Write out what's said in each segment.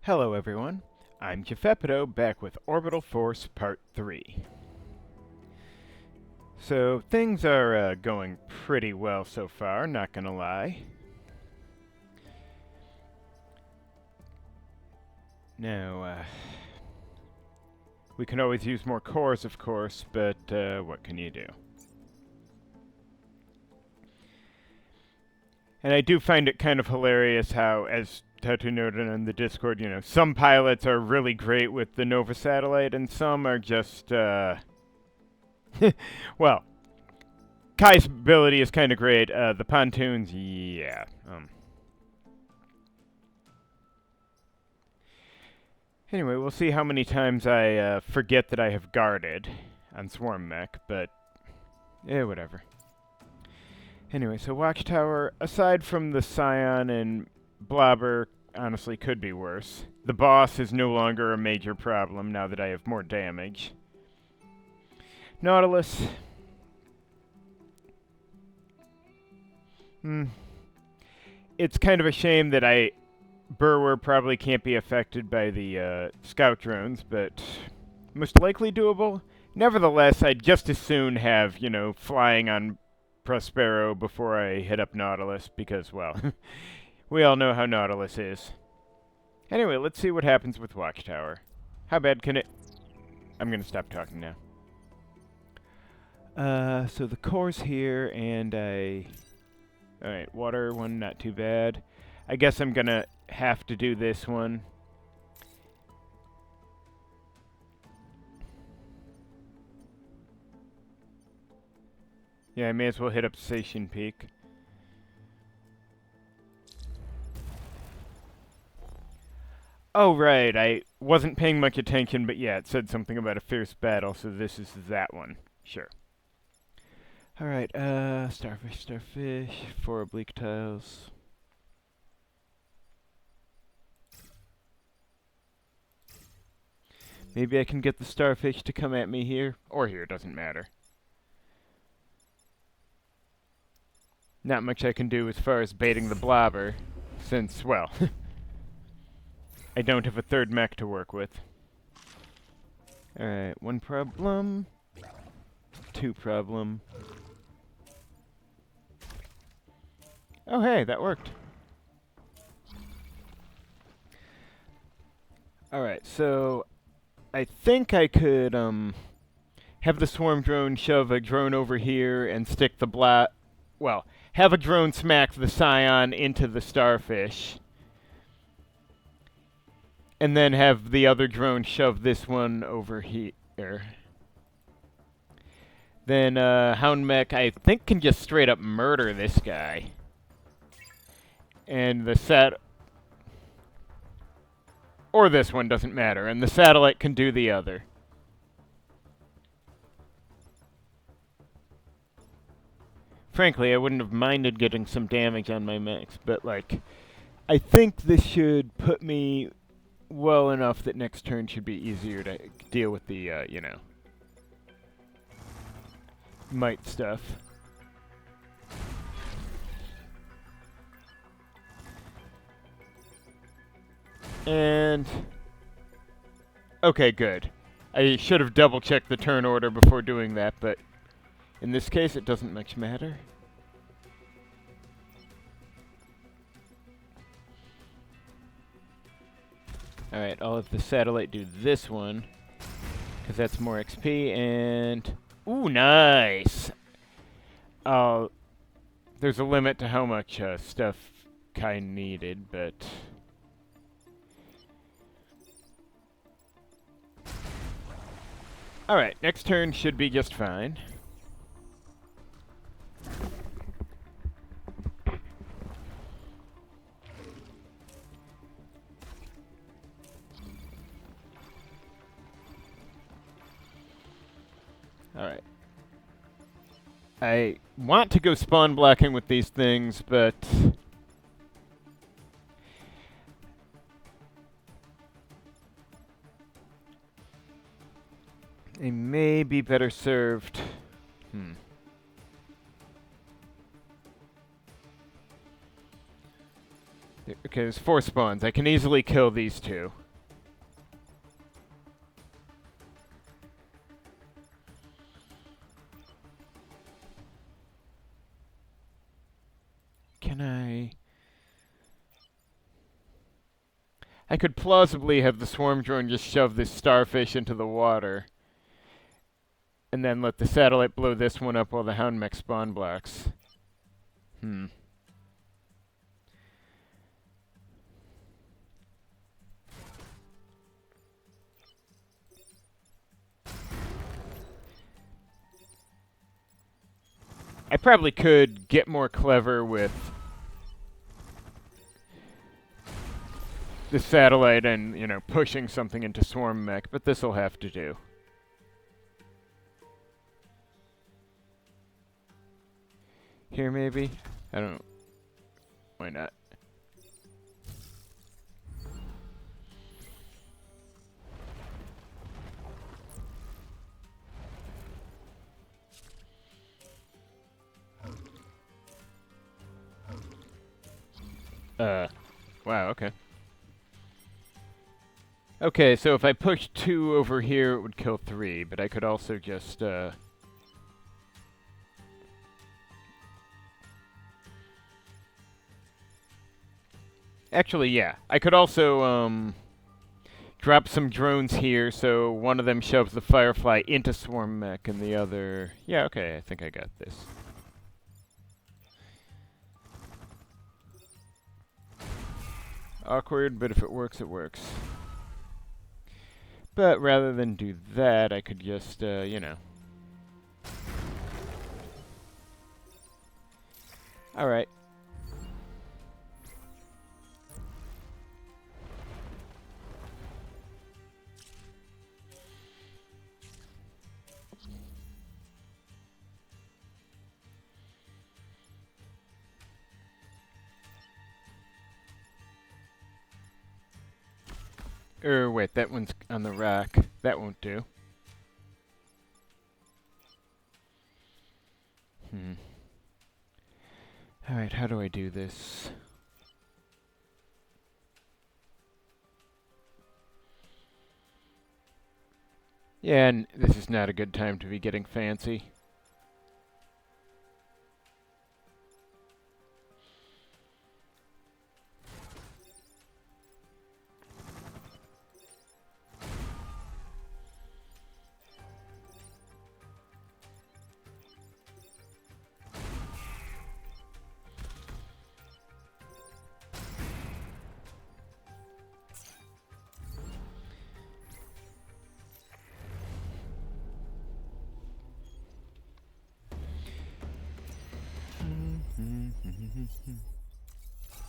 Hello everyone, I'm Jeffepido, back with Orbital Force Part 3. So, things are going pretty well so far, not gonna lie. Now, we can always use more cores, of course, but what can you do? And I do find it kind of hilarious how, as Tatu noted on the Discord, some pilots are really great with the Nova satellite, and some are just, well, Kai's ability is kind of great. The pontoons, yeah. Anyway, we'll see how many times I forget that I have guarded on Swarm Mech, but whatever. Anyway, so Watchtower, aside from the Scion and Blobber, honestly could be worse. The boss is no longer a major problem now that I have more damage. Nautilus. It's kind of a shame that Burwer probably can't be affected by the scout drones, but most likely doable. Nevertheless, I'd just as soon have, flying on Prospero before I hit up Nautilus, because, well, we all know how Nautilus is. Anyway, let's see what happens with Watchtower. How bad can it... I'm gonna stop talking now. So the core's here, and Alright, water one, not too bad. I guess I'm gonna have to do this one. Yeah, I may as well hit up Station Peak. Oh, right, I wasn't paying much attention, but yeah, it said something about a fierce battle, so this is that one. Sure. Alright, starfish, 4 oblique tiles. Maybe I can get the starfish to come at me here, or here, doesn't matter. Not much I can do as far as baiting the blobber, since, well, I don't have a third mech to work with. Alright, 1 problem. 2 problem. Oh hey, that worked. Alright, so I think I could have the swarm drone shove a drone over here and stick the have a drone smack the Scion into the starfish. And then have the other drone shove this one over here. Then Hound Mech, I think, can just straight up murder this guy. And the or this one, doesn't matter. And the satellite can do the other. Frankly, I wouldn't have minded getting some damage on my mechs, but, like, I think this should put me well enough that next turn should be easier to deal with the, might stuff. And... okay, good. I should have double-checked the turn order before doing that, but in this case, it doesn't much matter. Alright, I'll have the satellite do this one, because that's more XP, and... ooh, nice! There's a limit to how much stuff Kai needed, but... alright, next turn should be just fine. Alright. I want to go spawn blocking with these things, but... they may be better served. Okay, because 4 spawns. I can easily kill these 2. Can I could plausibly have the swarm drone just shove this starfish into the water. And then let the satellite blow this one up while the hound mech spawn blocks. I probably could get more clever with the satellite and, you know, pushing something into swarm mech, but this'll have to do. Here, maybe? I don't know. Why not? Wow, okay. Okay, so if I push 2 over here, it would kill 3, but I could also just, Actually, yeah. I could also, drop some drones here, so one of them shoves the Firefly into Swarm Mech, and the other... Yeah, okay, I think I got this. Awkward, but if it works, it works. But rather than do that, I could just, you know. Alright. Wait, that one's on the rack. That won't do. Alright, how do I do this? Yeah, and this is not a good time to be getting fancy.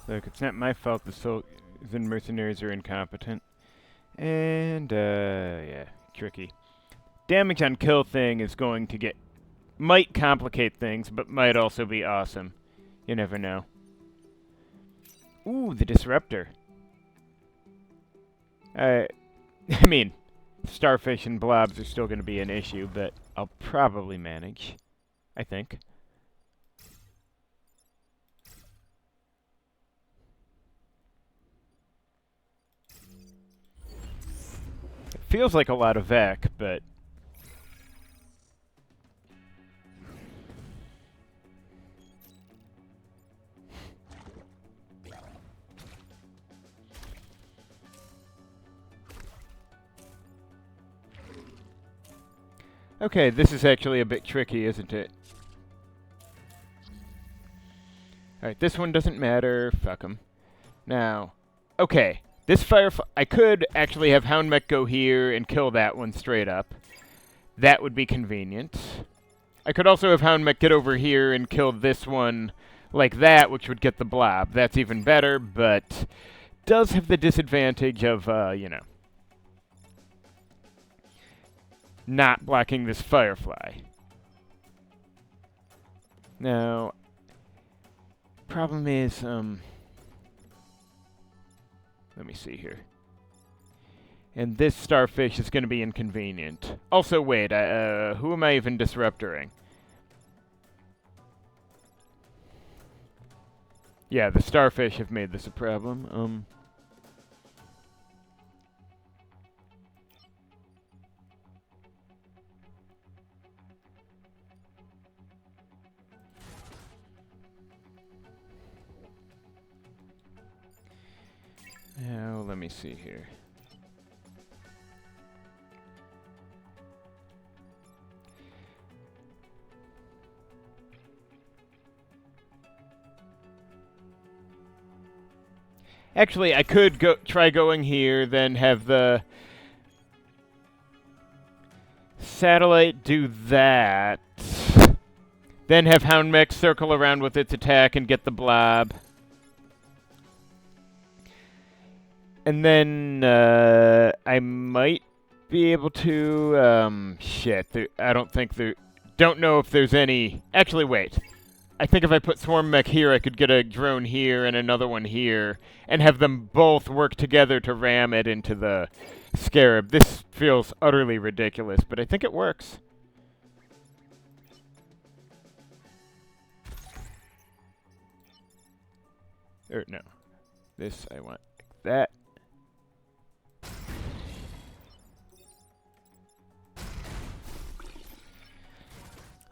Look, it's not my fault the soldiers and mercenaries are incompetent. And, yeah, tricky. Damage on kill thing is going to get... might complicate things, but might also be awesome. You never know. Ooh, the disruptor. I mean, starfish and blobs are still going to be an issue, but I'll probably manage. I think. It feels like a lot of VEC, but... Okay, this is actually a bit tricky, isn't it? Alright, this one doesn't matter. Fuck 'em. Now, okay. This Firefly... I could actually have Hound Mech go here and kill that one straight up. That would be convenient. I could also have Hound Mech get over here and kill this one like that, which would get the blob. That's even better, but does have the disadvantage of, you know, not blocking this Firefly. Now, problem is, let me see here. And this starfish is going to be inconvenient. Also, wait, who am I even disruptoring? Yeah, the starfish have made this a problem. Now, let me see here. Actually, I could try going here, then have the satellite do that. Then have Hound Mech circle around with its attack and get the blob. And then I might be able to. Shit, I don't think there. Don't know if there's any. Actually, wait. I think if I put Swarm Mech here, I could get a drone here and another one here, and have them both work together to ram it into the Scarab. This feels utterly ridiculous, but I think it works. Or no. This I want like that.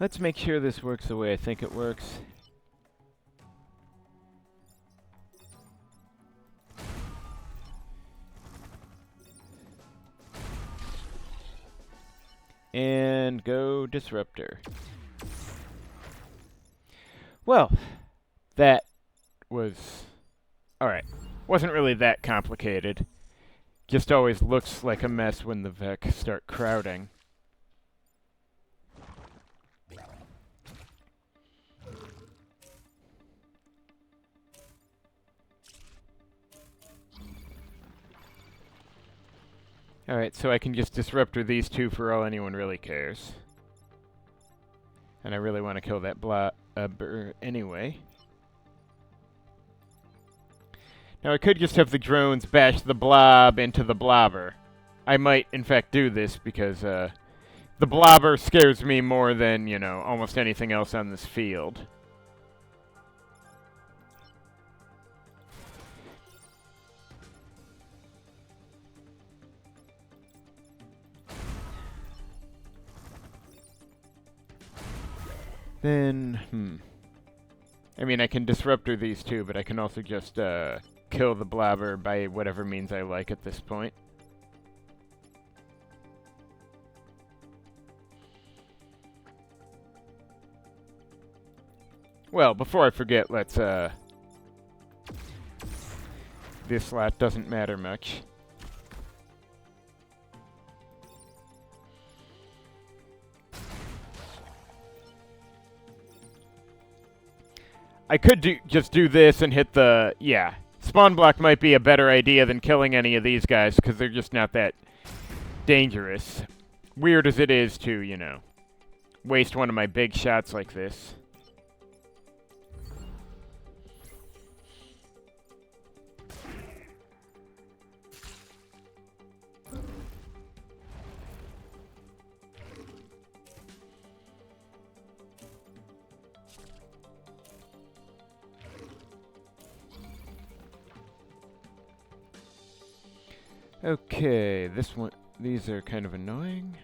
Let's make sure this works the way I think it works. And go Disruptor. Well, that was... Alright. Wasn't really that complicated. Just always looks like a mess when the Vec start crowding. Alright, so I can just Disruptor these two for all anyone really cares. And I really want to kill that blobber anyway. Now I could just have the drones bash the blob into the blobber. I might, in fact, do this because the blobber scares me more than, you know, almost anything else on this field. Then, I mean, I can Disruptor these two, but I can also just, kill the blobber by whatever means I like at this point. Well, before I forget, let's, this slot doesn't matter much. I could just do this and hit the... Yeah. Spawn block might be a better idea than killing any of these guys, because they're just not that dangerous. Weird as it is to, you know, waste one of my big shots like this. Okay, this one, these are kind of annoying.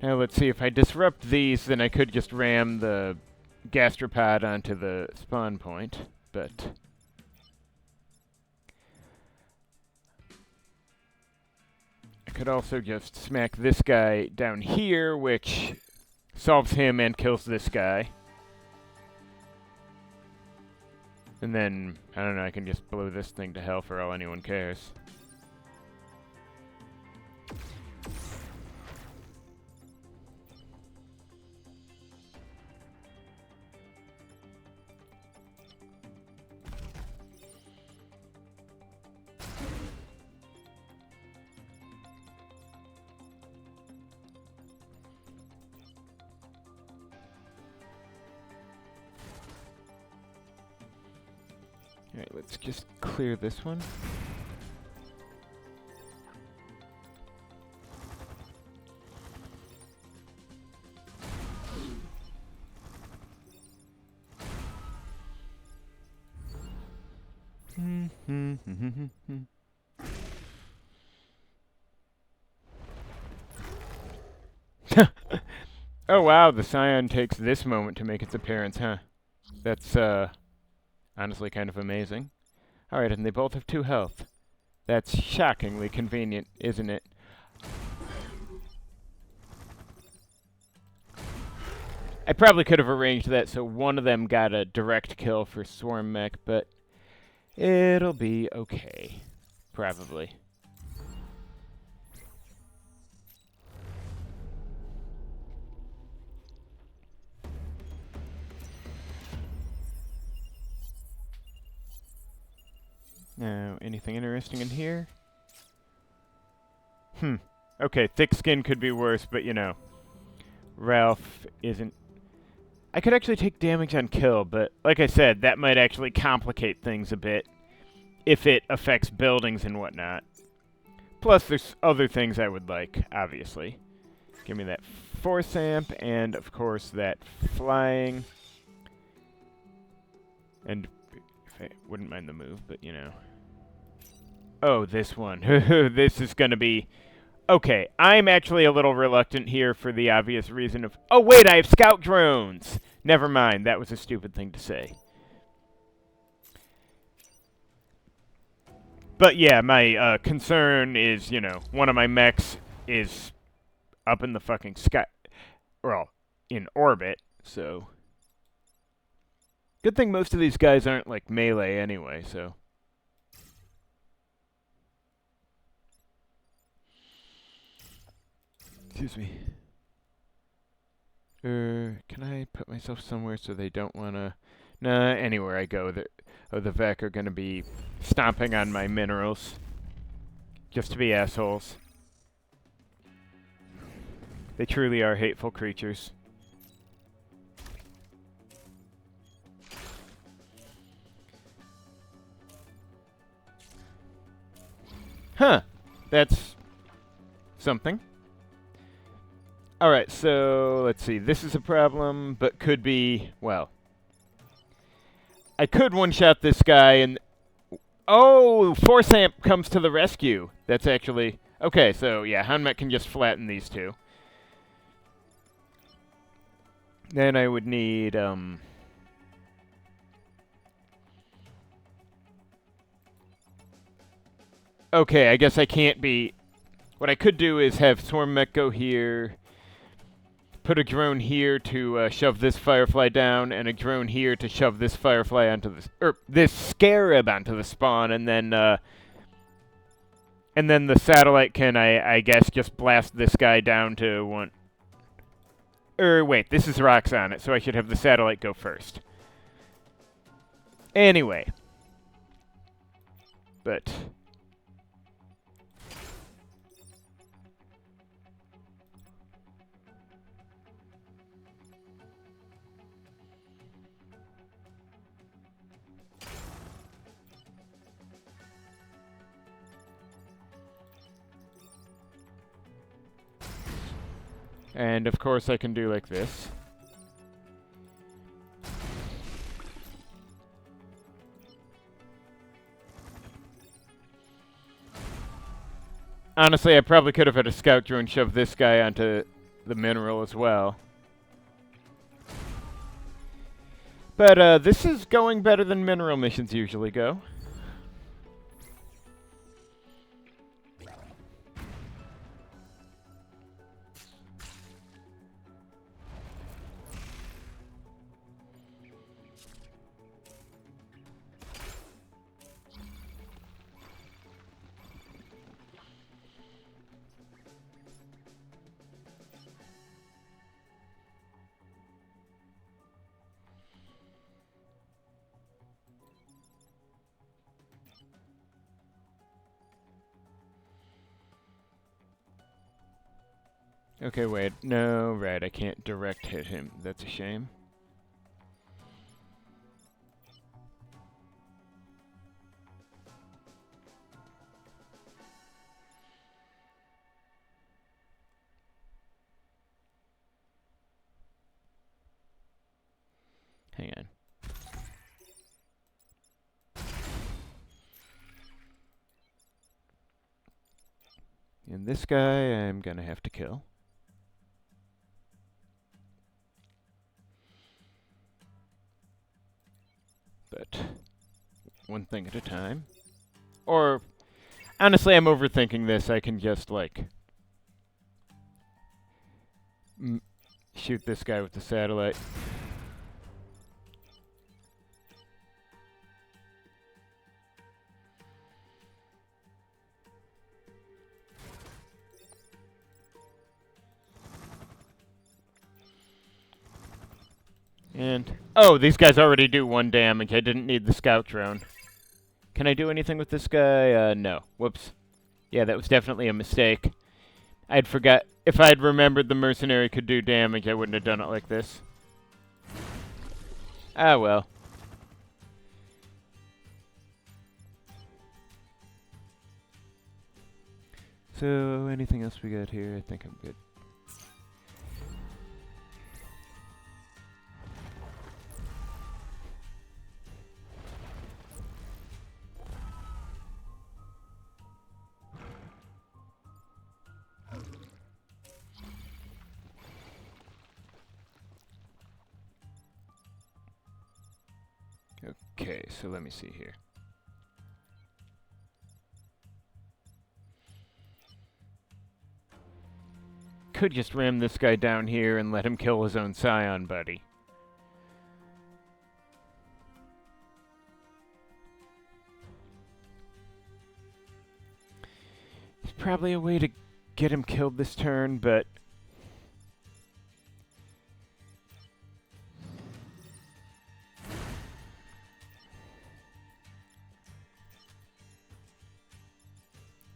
Now let's see, if I disrupt these, then I could just ram the gastropod onto the spawn point, but... I could also just smack this guy down here, which solves him and kills this guy. And then, I don't know, I can just blow this thing to hell for all anyone cares. Alright, let's just clear this one. Oh wow, the Scion takes this moment to make its appearance, huh? That's, honestly kind of amazing. Alright, and they both have 2 health. That's shockingly convenient, isn't it? I probably could have arranged that so one of them got a direct kill for Swarm Mech, but it'll be okay. Probably. Now, anything interesting in here? Okay, thick skin could be worse, but you know, Ralph isn't... I could actually take damage on kill, but like I said, that might actually complicate things a bit if it affects buildings and whatnot. Plus, there's other things I would like, obviously. Give me that Force Amp, and of course that flying. And I wouldn't mind the move, but you know. Oh, this one. This is gonna be... Okay, I'm actually a little reluctant here for the obvious reason of... Oh, wait, I have scout drones! Never mind, that was a stupid thing to say. But yeah, my concern is, you know, one of my mechs is up in the fucking sky. Well, in orbit, so... Good thing most of these guys aren't, like, melee anyway, so... Excuse me. Can I put myself somewhere so they don't wanna... Nah, anywhere I go, the Vec are gonna be stomping on my minerals. Just to be assholes. They truly are hateful creatures. Huh. That's... something. Alright, so let's see. This is a problem, but could be... Well... I could one-shot this guy and... Oh! Force Amp comes to the rescue. That's actually... Okay, so yeah, Houndmech can just flatten these two. Then I would need, Okay, I guess I can't be... What I could do is have Swarm Mech go here, put a drone here to shove this Firefly down, and a drone here to shove this Firefly onto the... this Scarab onto the spawn, and then the satellite can, I guess, just blast this guy down to one... wait, this is rocks on it, so I should have the satellite go first. Anyway. But... And, of course, I can do like this. Honestly, I probably could have had a scout drone shove this guy onto the mineral as well. But, this is going better than mineral missions usually go. Okay, wait. No, right, I can't direct hit him. That's a shame. Hang on. And this guy I'm gonna have to kill. But one thing at a time. Or, honestly, I'm overthinking this. I can just, like, shoot this guy with the satellite. And, oh, these guys already do 1 damage. I didn't need the scout drone. Can I do anything with this guy? No. Whoops. Yeah, that was definitely a mistake. I'd forgot. If I'd remembered the mercenary could do damage, I wouldn't have done it like this. Ah, well. So, anything else we got here? I think I'm good. Okay, so let me see here. Could just ram this guy down here and let him kill his own scion buddy. There's probably a way to get him killed this turn, but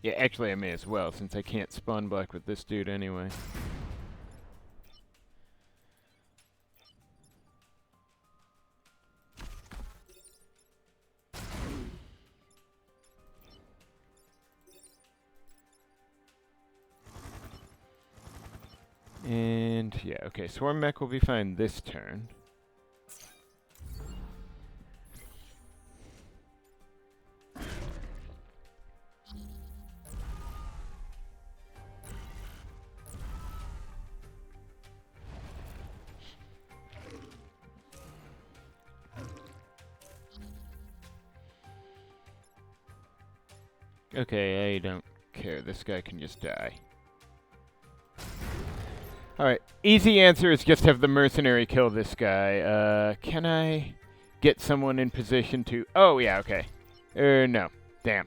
yeah, actually I may as well, since I can't spawn block with this dude anyway. And, yeah, okay, Swarm Mech will be fine this turn. Okay, I don't care. This guy can just die. Alright, easy answer is just have the mercenary kill this guy. Can I get someone in position to... Oh, yeah, okay. No. Damn.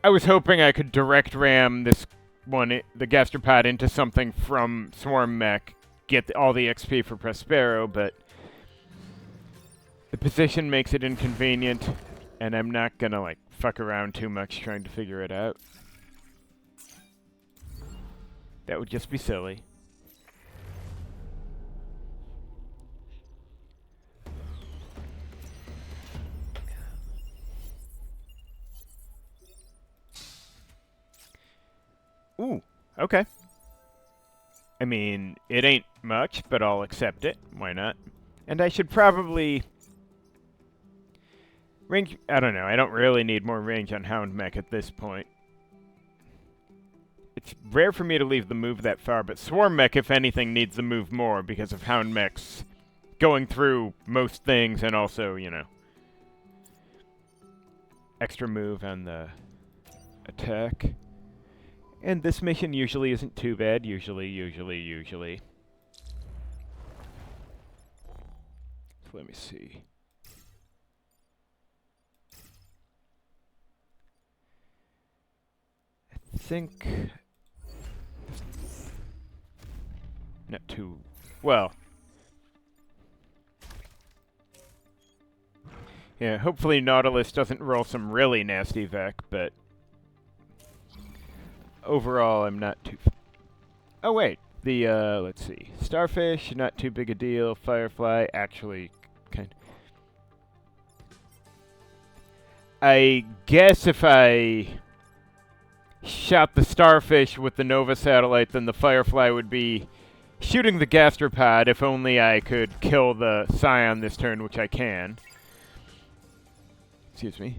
I was hoping I could direct ram this one, the gastropod, into something from Swarm Mech, get all the XP for Prospero, but the position makes it inconvenient, and I'm not gonna, like, fuck around too much trying to figure it out. That would just be silly. Ooh, okay. I mean, it ain't much, but I'll accept it. Why not? And I should probably... range... I don't know, I don't really need more range on Hound Mech at this point. It's rare for me to leave the move that far, but Swarm Mech, if anything, needs the move more because of Hound Mech's going through most things and also, you know, extra move on the attack. And this mission usually isn't too bad. Usually. So let me see. I think... not too... well... yeah, hopefully Nautilus doesn't roll some really nasty Vec, but... overall, I'm not too... oh, wait. The, let's see. Starfish, not too big a deal. Firefly, actually, kind of... I guess if I shot the Starfish with the Nova satellite, then the Firefly would be shooting the gastropod, if only I could kill the Scion this turn, which I can. Excuse me.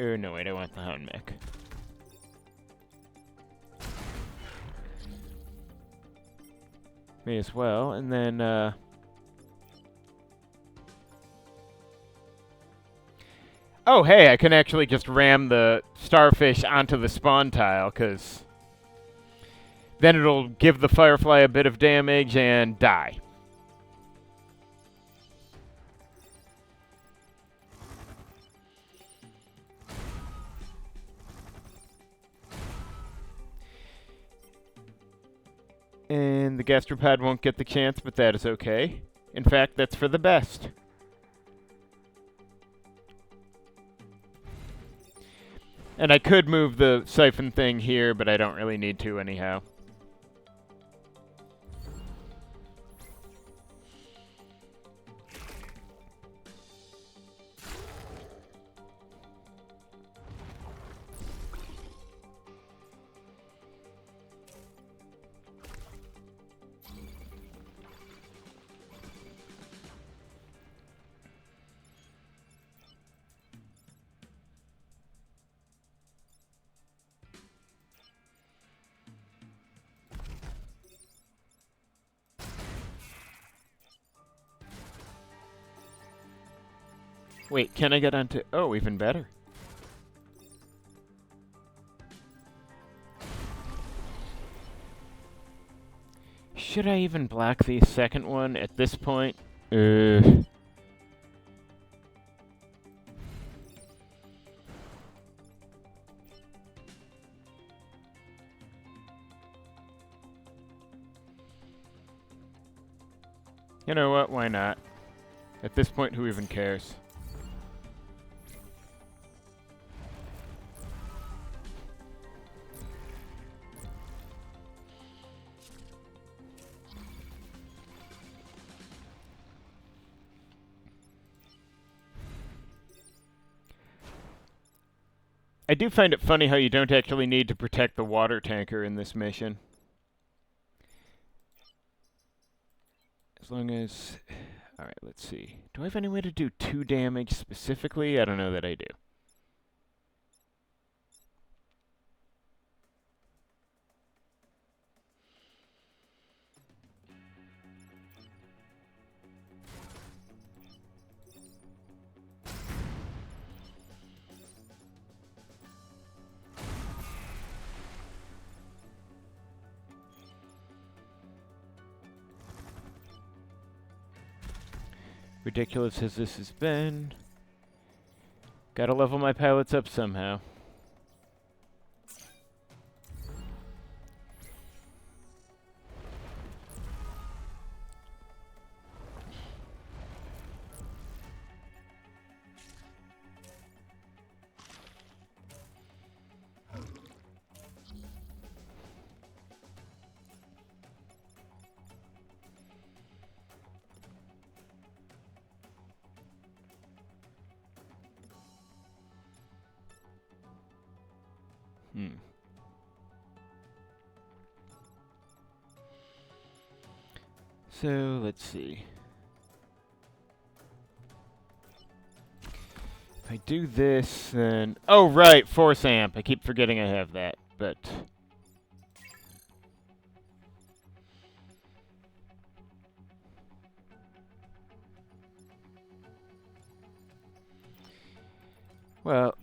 No, wait, I want the Hound Mech. May as well, and then, oh, hey, I can actually just ram the starfish onto the spawn tile, because then it'll give the Firefly a bit of damage and die. And the gastropod won't get the chance, but that is okay. In fact, that's for the best. And I could move the siphon thing here, but I don't really need to anyhow. Wait, can I get onto... Oh, even better. Should I even block the second one at this point? You know what? Why not? At this point, who even cares? I do find it funny how you don't actually need to protect the water tanker in this mission. As long as... Alright, let's see. Do I have any way to do 2 damage specifically? I don't know that I do. Ridiculous as this has been, gotta level my pilots up somehow. So, let's see. If I do this, then... Oh, right! Force amp. I keep forgetting I have that, but... Well...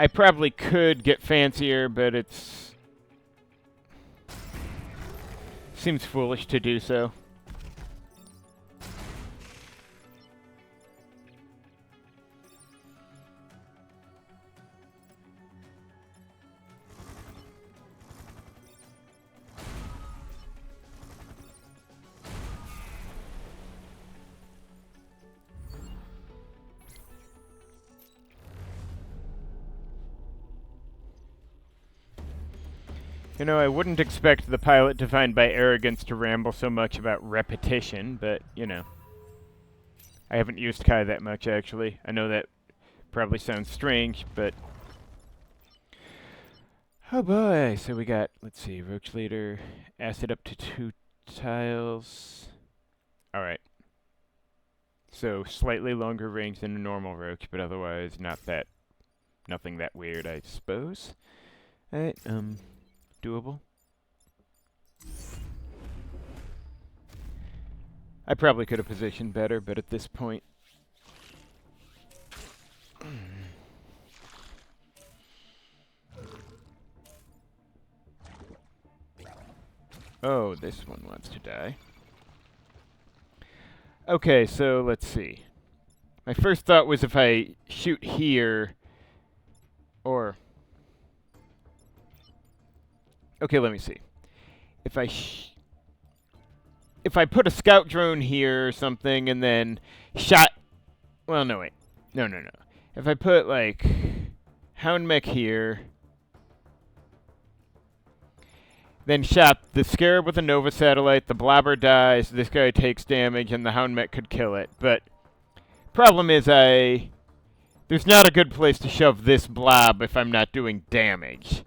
I probably could get fancier, but it's... Seems foolish to do so. You know, I wouldn't expect the pilot defined by arrogance to ramble so much about repetition, but, you know. I haven't used Kai that much, actually. I know that probably sounds strange, but... Oh boy, so we got, let's see, Roach Leader, acid up to 2 tiles. Alright. So slightly longer range than a normal roach, but otherwise nothing that weird, I suppose. Alright, doable. I probably could have positioned better, but at this point... Oh, this one wants to die. Okay, so let's see. My first thought was if I shoot here, or... Okay, let me see. If I put a scout drone here or something and then shot... Well, no, wait. No. If I put, like, Hound Mech here, then shot the Scarab with a Nova satellite, the Blobber dies, this guy takes damage, and the Hound Mech could kill it. But problem is there's not a good place to shove this blob if I'm not doing damage.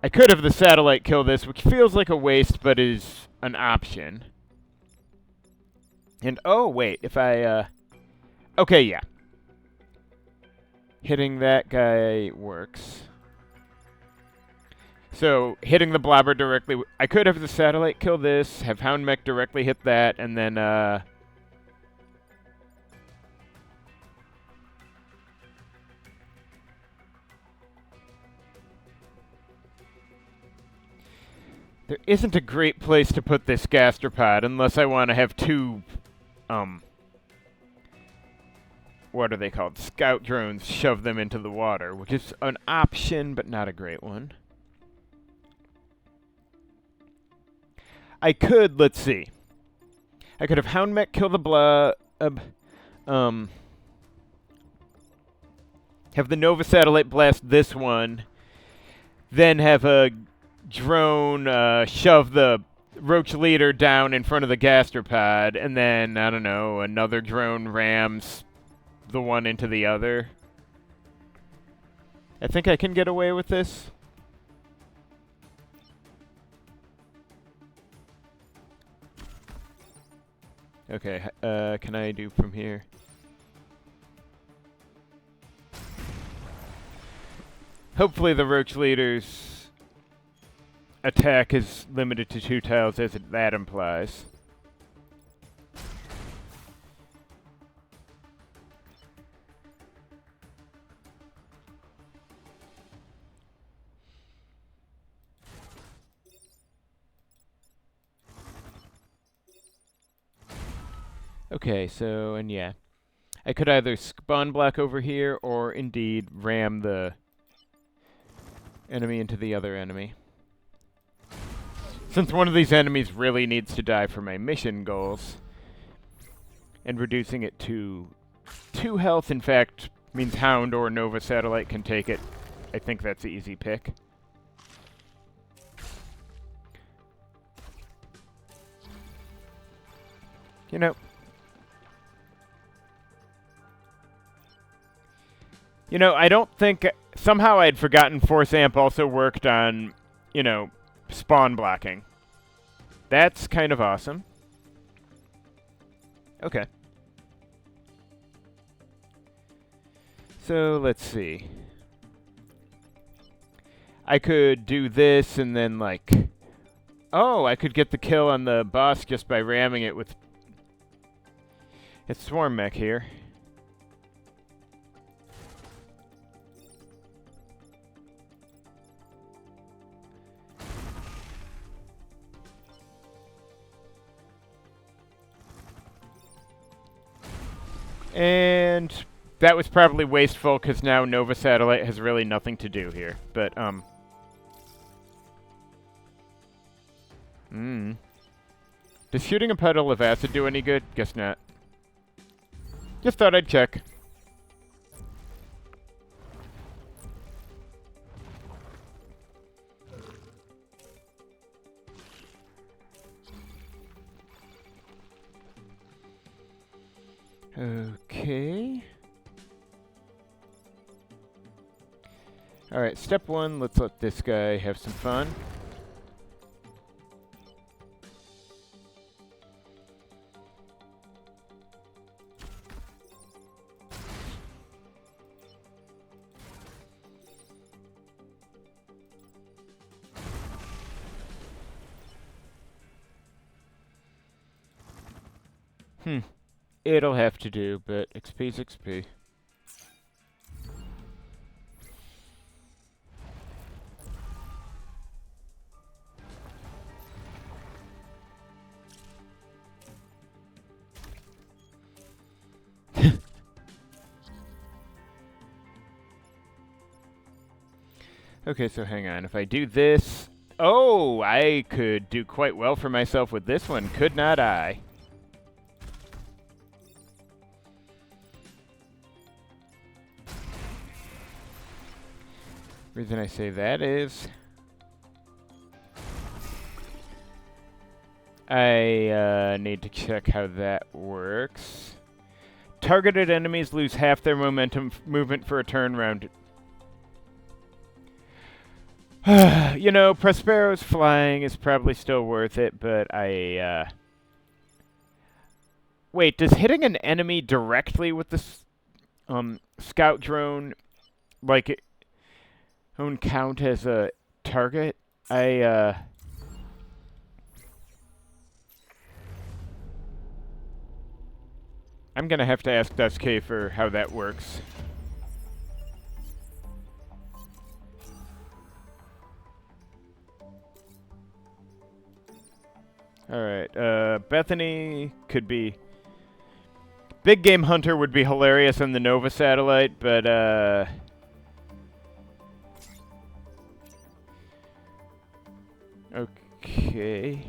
I could have the satellite kill this, which feels like a waste, but is an option. And, oh, wait, if I, okay, yeah. Hitting that guy works. So, hitting the blobber directly... I could have the satellite kill this, have Hound Mech directly hit that, and then, There isn't a great place to put this gastropod unless I want to have two, what are they called? Scout drones shove them into the water, which is an option, but not a great one. I could, let's see. I could have Hound Mech kill the have the Nova satellite blast this one, then have a drone shove the roach leader down in front of the gastropod, and then, I don't know, another drone rams the one into the other. I think I can get away with this. Okay, can I do from here? Hopefully the roach leader's attack is limited to 2 tiles, as that implies. Okay, so, and yeah. I could either spawn block over here, or indeed ram the enemy into the other enemy. Since one of these enemies really needs to die for my mission goals, and reducing it to 2 health, in fact, means Hound or Nova Satellite can take it, I think that's the easy pick. You know, I don't think... Somehow I'd forgotten Force Amp also worked on, you know, spawn blocking. That's kind of awesome. Okay. So, let's see. I could do this and then, like... Oh, I could get the kill on the boss just by ramming it with... It's Swarm Mech here. And that was probably wasteful, because now Nova Satellite has really nothing to do here. But, Does shooting a puddle of acid do any good? Guess not. Just thought I'd check. Okay. Alright, step 1, let's let this guy have some fun. It'll have to do, but XP's XP. Okay, so hang on. If I do this... Oh, I could do quite well for myself with this one, could not I? Reason I say that is... I need to check how that works. Targeted enemies lose half their momentum movement for a turn round. You know, Prospero's flying is probably still worth it, but I, Wait, does hitting an enemy directly with the scout drone, like, won't count as a target? I'm gonna have to ask Dusk for how that works. Alright, Bethany could be... Big Game Hunter would be hilarious on the Nova satellite, but, okay.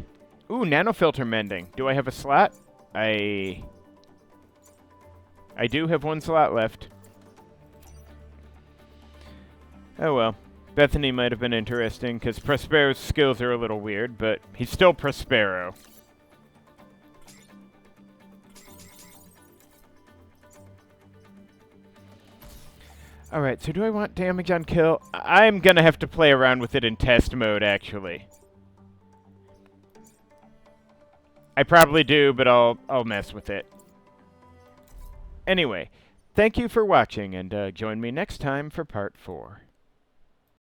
Ooh, nanofilter mending. Do I have a slot? I do have one slot left. Oh well. Bethany might have been interesting, because Prospero's skills are a little weird, but he's still Prospero. Alright, so do I want damage on kill? I'm gonna have to play around with it in test mode, actually. I probably do, but I'll mess with it. Anyway, thank you for watching, and join me next time for part 4.